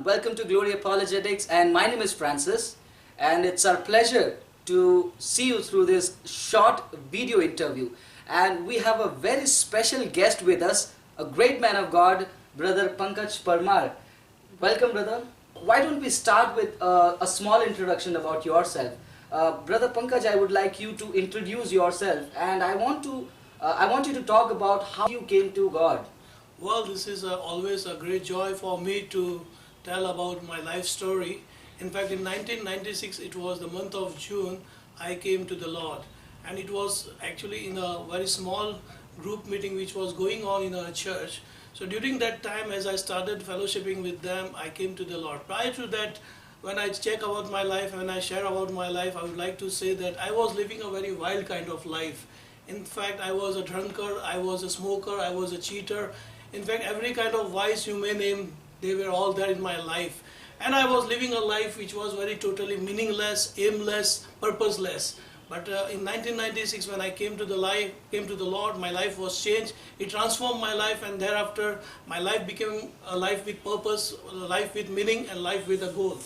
everyone, welcome to Glory Apologetics, and my name is Francis, and it's our pleasure to see you through this short video interview. And we have a very special guest with us, a great man of God, Brother Pankaj Parmar. Welcome, brother. Why don't we start with a small introduction about yourself? Brother Pankaj, I would like you to introduce yourself, and I want you to talk about how you came to God. Well, this is always a great joy for me to tell about my life story. In fact, in 1996, it was the month of June, I came to the Lord. And it was actually in a very small group meeting which was going on in our church. So during that time, as I started fellowshipping with them, I came to the Lord. Prior to that, when I check about my life, when I share about my life, I would like to say that I was living a very wild kind of life. In fact, I was a drunkard, I was a smoker, I was a cheater. In fact, every kind of vice you may name, they were all there in my life. And I was living a life which was very totally meaningless, aimless, purposeless. But in 1996, when I came to the Lord, my life was changed. It transformed my life, and thereafter, my life became a life with purpose, a life with meaning, and life with a goal.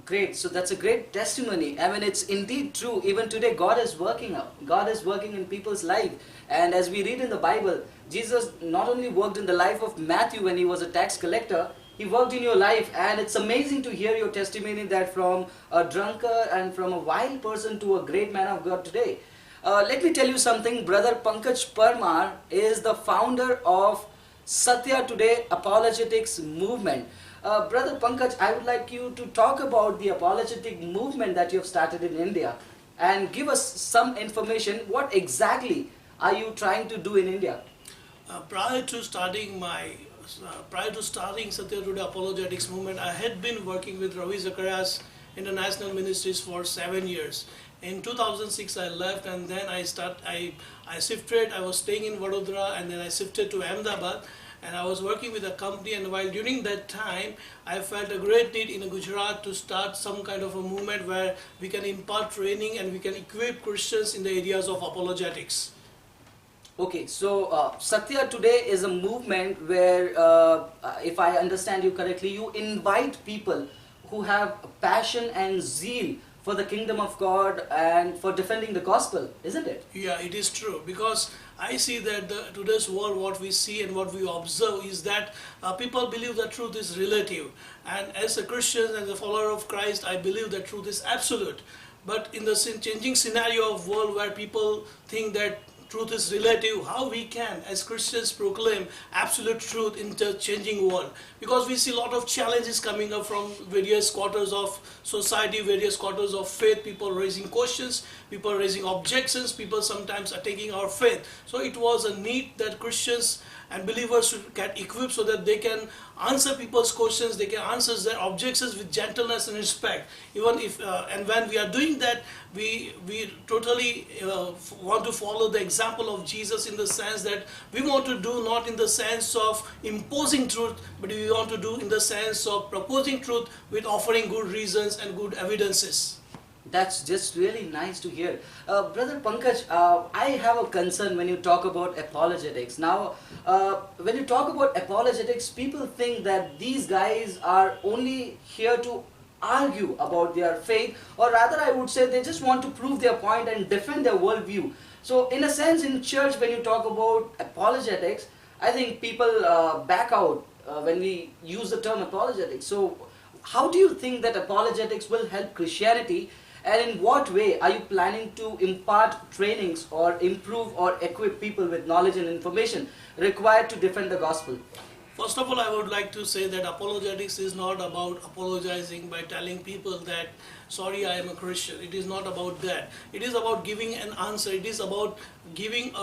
Great. So that's a great testimony. I mean, it's indeed true. Even today, God is working out. God is working in people's life. And as we read in the Bible, Jesus not only worked in the life of Matthew when he was a tax collector, he worked in your life. And it's amazing to hear your testimony that from a drunkard and from a wild person to a great man of God today. Let me tell you something. Brother Pankaj Parmar is the founder of Satya Today Apologetics movement. Brother Pankaj, I would like you to talk about the apologetic movement that you have started in India and give us some information. What exactly are you trying to do in India? Prior to starting Satya Today Apologetics movement, I had been working with Ravi Zacharias International Ministries for 7 years. In 2006, I left, and then I shifted. I was staying in Vadodara, and then I shifted to Ahmedabad. And I was working with a company, and while during that time, I felt a great need in Gujarat to start some kind of a movement where we can impart training and we can equip Christians in the areas of apologetics. Okay, so Satya Today is a movement where, if I understand you correctly, you invite people who have passion and zeal for the kingdom of God and for defending the gospel, isn't it? Yeah, it is true, because I see that today's world, what we see and what we observe is that people believe that truth is relative. And as a Christian and a follower of Christ, I believe that truth is absolute. But in the changing scenario of world where people think that truth is relative, how we can as Christians proclaim absolute truth in the changing world? Because we see a lot of challenges coming up from various quarters of society, various quarters of faith, people raising questions, people raising objections, people sometimes attacking our faith. So it was a need that Christians and believers should get equipped so that they can answer people's questions, they can answer their objections with gentleness and respect. Even if and when we are doing that, we totally want to follow the example of Jesus, in the sense that we want to do not in the sense of imposing truth, but we want to do in the sense of proposing truth with offering good reasons and good evidences. That's just really nice to hear. Brother Pankaj, I have a concern when you talk about apologetics. Now, when you talk about apologetics, people think that these guys are only here to argue about their faith, or rather I would say they just want to prove their point and defend their worldview. So in a sense, in church, when you talk about apologetics, I think people back out when we use the term apologetics. So how do you think that apologetics will help Christianity? And in what way are you planning to impart trainings or improve or equip people with knowledge and information required to defend the gospel? First of all, I would like to say that apologetics is not about apologizing by telling people that, sorry, I am a Christian. It is not about that. It is about giving an answer. It is about giving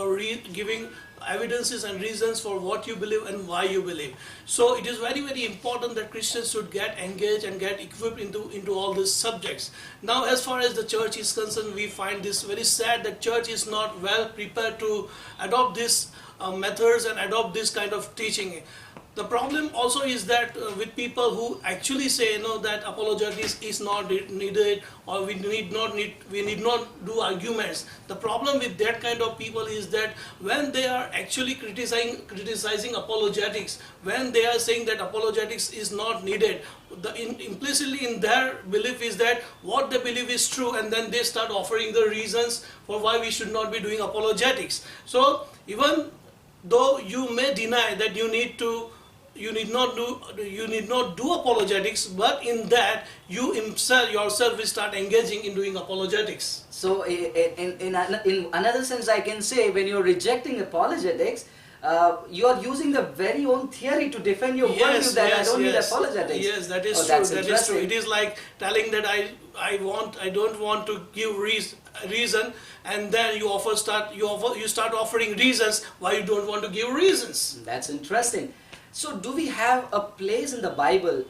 evidences and reasons for what you believe and why you believe. So it is very, very important that Christians should get engaged and get equipped into all these subjects. Now, as far as the church is concerned, we find this very sad that church is not well prepared to adopt these methods and adopt this kind of teaching. The problem also is that with people who actually say that apologetics is not needed, or we need not do arguments. The problem with that kind of people is that when they are actually criticizing apologetics, when they are saying that apologetics is not needed, implicitly in their belief is that what they believe is true, and then they start offering the reasons for why we should not be doing apologetics. So even though you may deny that you need not do apologetics, but in that you yourself will start engaging in doing apologetics. So in another sense, I can say when you're rejecting apologetics, you are using the very own theory to defend your worldview that I don't need apologetics. Yes, that is true. That is true. It is like telling that I don't want to give reason, and then you start offering reasons why you don't want to give reasons. That's interesting. So do we have a place in the Bible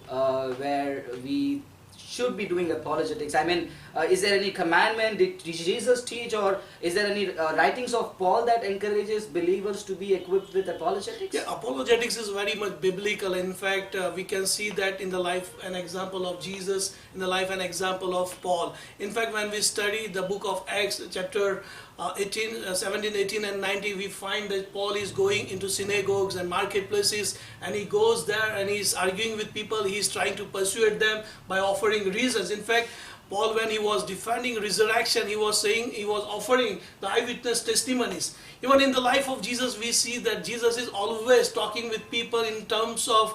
where we should be doing apologetics? I mean, is there any commandment? Did Jesus teach, or is there any writings of Paul that encourages believers to be equipped with apologetics? Yeah, apologetics is very much biblical. In fact, we can see that in the life and example of Jesus, in the life and example of Paul. In fact, when we study the book of Acts, chapter 17, 18 and 19, we find that Paul is going into synagogues and marketplaces, and he goes there and he's arguing with people. He's trying to persuade them by offering reasons. In fact, Paul, when he was defending resurrection, he was offering the eyewitness testimonies. Even in the life of Jesus, we see that Jesus is always talking with people in terms of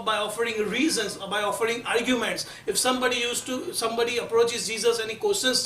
by offering reasons, by offering arguments. If somebody approaches Jesus and he questions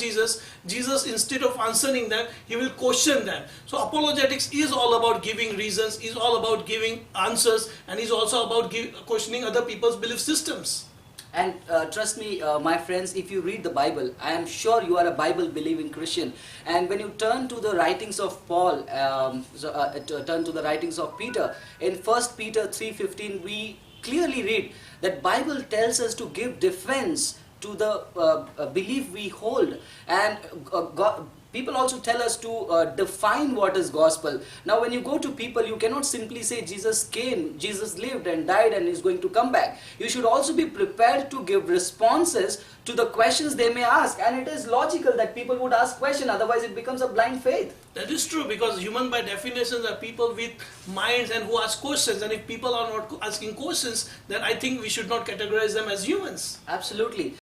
Jesus instead of answering them, he will question them. So apologetics is all about giving reasons, is all about giving answers, and is also about questioning other people's belief systems. And trust me, my friends, if you read the Bible, I am sure you are a Bible-believing Christian. And when you turn to the writings of Paul, turn to the writings of Peter, in 1 Peter 3:15, we clearly read that Bible tells us to give defense to the belief we hold. And people also tell us to define what is gospel. Now when you go to people, you cannot simply say Jesus came, Jesus lived and died and is going to come back. You should also be prepared to give responses to the questions they may ask. And it is logical that people would ask questions, otherwise it becomes a blind faith. That is true, because human by definition are people with minds and who ask questions. And if people are not asking questions, then I think we should not categorize them as humans. Absolutely.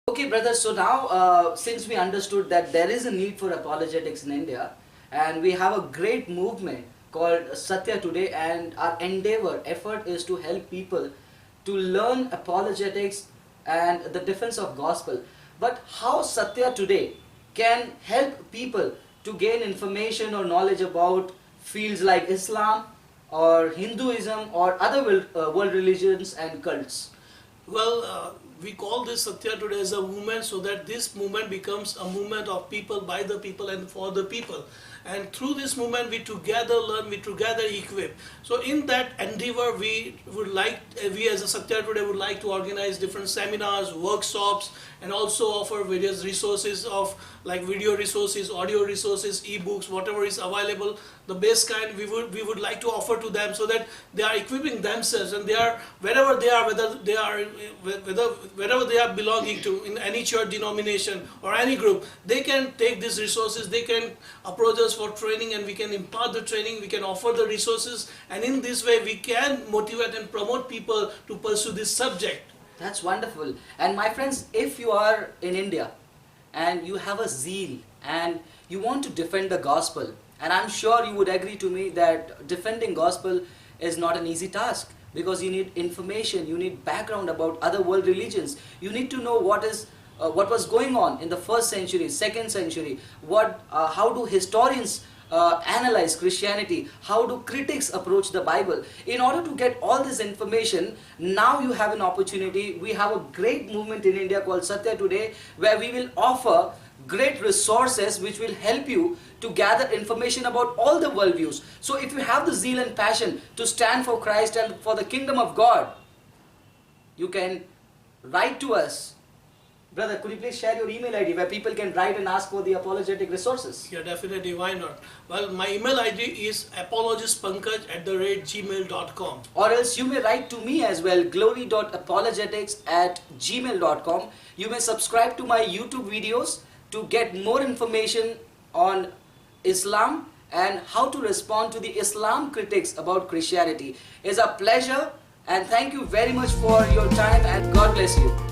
Okay, brothers, so now since we understood that there is a need for apologetics in India, and we have a great movement called Satya today, and our effort is to help people to learn apologetics and the defense of gospel. But how Satya today can help people to gain information or knowledge about fields like Islam or Hinduism or other world religions and cults? Well, we call this Satya today as a movement, so that this movement becomes a movement of people, by the people and for the people. And through this movement we together learn, we together equip. So in that endeavor, we as a Satya today would like to organize different seminars, workshops, and also offer various resources of like video resources, audio resources, e-books, whatever is available, the best kind we would like to offer to them, so that they are equipping themselves, and they are wherever they are, wherever they are belonging to, in any church denomination or any group, they can take these resources, they can approach us for training, and we can impart the training, we can offer the resources, and in this way we can motivate and promote people to pursue this subject. That's wonderful. And my friends, if you are in India and you have a zeal and you want to defend the gospel, and I'm sure you would agree to me that defending gospel is not an easy task, because you need information, you need background about other world religions, you need to know what was going on in the 1st century, 2nd century, how do historians analyze Christianity, how do critics approach the Bible. In order to get all this information, now you have an opportunity. We have a great movement in India called Satya Today, where we will offer great resources which will help you to gather information about all the worldviews. So if you have the zeal and passion to stand for Christ and for the kingdom of God, you can write to us Brother, could you please share your email ID where people can write and ask for the apologetic resources? Yeah, definitely. Why not? Well, my email ID is apologistpankaj@gmail.com. Or else you may write to me as well, glory.apologetics@gmail.com. You may subscribe to my YouTube videos to get more information on Islam and how to respond to the Islam critics about Christianity. It's a pleasure and thank you very much for your time and God bless you.